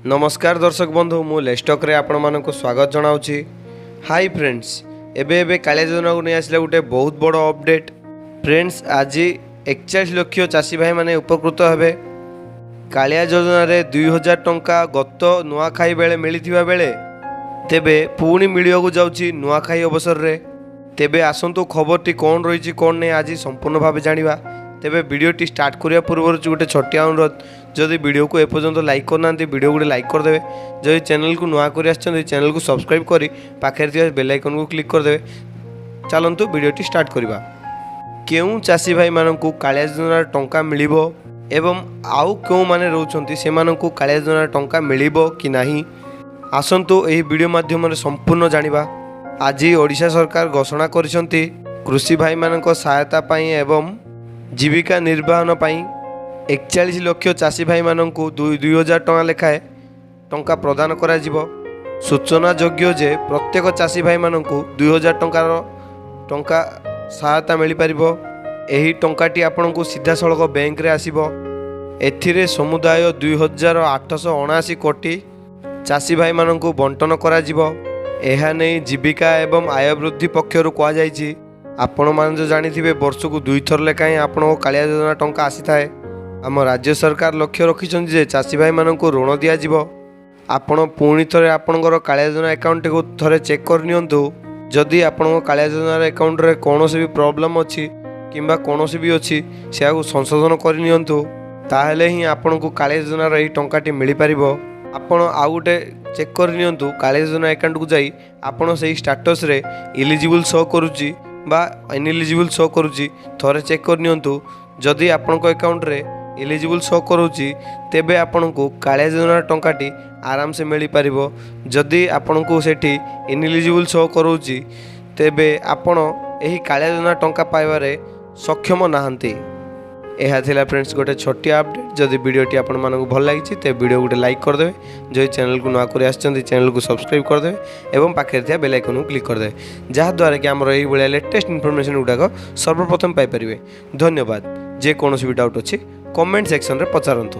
नमस्कार दर्शक बंधु मु लेस्टक रे आपण मानक स्वागत जनाऊँगी। हाई फ्रेंड्स, एबे कालिया योजना को नहीं आसला गोटे बहुत बड़ अपडेट। फ्रेंड्स, आज 41 लाख चाषी भाई माने उपकृत हेबे। कालिया योजना रे 2000 टंका गत नुआखाई बेले मिलिथिबा बेले तेबे पुणी मिलिବାକୁ जाउची नुआखाई अवसर रे। तेबे आसंतु खबरटी कौन रही कौन नहीं आज संपूर्ण भाव जानिबा। तेबे वीडियोटी स्टार्ट करिया पूर्व गोटे छोटिया अनुरोध, जदि वीडियो को एपर्यंत लाइक करना वीडियो गोटे लाइक करदे। जदि चैनल को नुआ कर चैनल को सब्सक्राइब करी पाखे बेल आइकन को क्लिक करदे। चलतु वीडियोटी स्टार्ट करवा। केउं चाषी भाई मानकु कालिया योजना टंका मिलिबो एवं आउ केउं माने रहउछंती सेमानकु कालिया योजना टंका मिलिबो कि नाही, आसंतु एही वीडियो माध्यम रे संपूर्ण जानिबा। आज ओडिशा सरकार घोषणा करिसंती कृषि भाई मानक सहायता पाई एवं जीविका निर्वाहन पाई 41 लाख चाषी भाई मानकु 2000 टंका लेखाए टंका प्रदान करा जिवो। सूचना योग्य जे प्रत्येक चाषी भाई मानकु 2000 टंका सहायता मिल पारिबो। एही टंकाटी आपनकु सीधा सड़क बैंक रे आसीबो। एथिरे समुदाय 2879 कोटी चाषी भाई मानकु बंटन करा जिवो। एहा नै जीविका एवं आय वृद्धि पक्षरु कहा जायछि। आपण मान जो जानिथिबे वर्ष को 2 थर लेखाएं आपन कालिया योजना टंका आसी थाए। आम राज्य सरकार लक्ष्य रखिछन जे चाषी भाई मानकु ऋण दिया जिवो। आपण पुणी थरे आपनकर कालिया योजना अकाउंट को थरे चेक कर नियंतु। जदि आपण कालिया योजना अकाउंट रे कोनोसी भी प्रॉब्लम अछि किंबा कोनोसी भी अछि सेयाको संशोधन कर नियंतु, ताहेले ही आपनकु कालिया योजना रे टंकाटी मिली पारिबो। आपण आउ गोटे चेक कर नियंतु कालिया योजना अकाउंट को जाई आपण सेही स्टेटस रे एलिजिबल शो करूची बा इनएलिजिबल शो करूची, थरे चेक कर नियंतु। जदि आपनको अकाउंट रे एलिजिबल शो करूची तेबे आपनको कालिया योजना टंकाटी आराम से मिली पारिबो। जदि आपनको सेठी इनएलिजिबल शो करूची तेबे आपण एही कालिया योजना टंका पाइबारे सक्षम नाहंती। यह थिला फ्रेंड्स गोटे छोटिया अपडेट। जदि वीडियोटी आपण मानकु भल लागिछि ते वीडियो गोटे लाइक कर देबे। जो चैनल को नुआ करी आछंती चैनल को सब्सक्राइब कर देबे एवं पाखे थिया बेल आइकन को क्लिक कर देबे, जहा द्वारा कि हमर एही बळिया लेटेस्ट इन्फॉर्मेशन गुडाक सर्वप्रथम पाई परिबे। धन्यवाद। जे कोनोसी भी डाउट अछि कमेंट सेक्शन रे पचारंतु।